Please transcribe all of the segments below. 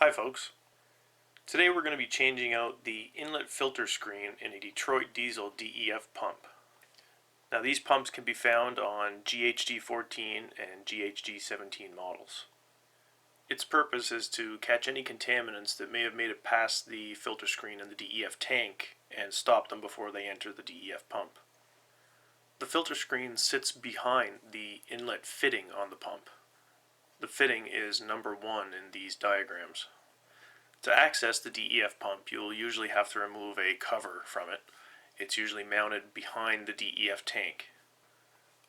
Hi folks. Today we're going to be changing out the inlet filter screen in a Detroit diesel DEF pump. Now these pumps can be found on GHG14 and GHG17 models. Its purpose is to catch any contaminants that may have made it past the filter screen in the DEF tank and stop them before they enter the DEF pump. The filter screen sits behind the inlet fitting on the pump. The fitting is number 1 in these diagrams. To access the DEF pump, you'll usually have to remove a cover from it. It's usually mounted behind the DEF tank.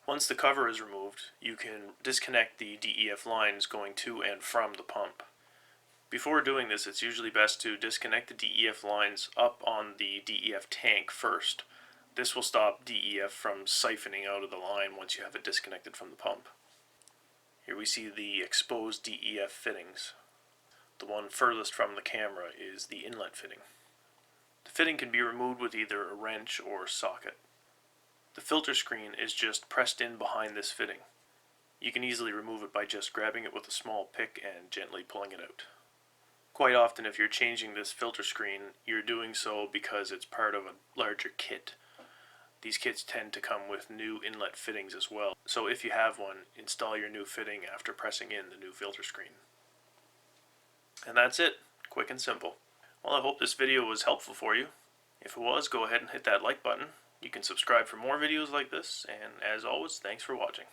Once the cover is removed, you can disconnect the DEF lines going to and from the pump. Before doing this, it's usually best to disconnect the DEF lines up on the DEF tank first. This will stop DEF from siphoning out of the line once you have it disconnected from the pump. Here we see the exposed DEF fittings. The one furthest from the camera is the inlet fitting. The fitting can be removed with either a wrench or socket. The filter screen is just pressed in behind this fitting. You can easily remove it by just grabbing it with a small pick and gently pulling it out. Quite often if you're changing this filter screen, you're doing so because it's part of a larger kit. These kits tend to come with new inlet fittings as well, so if you have one, install your new fitting after pressing in the new filter screen. And that's it. Quick and simple. Well, I hope this video was helpful for you. If it was, go ahead and hit that like button. You can subscribe for more videos like this, and as always, thanks for watching.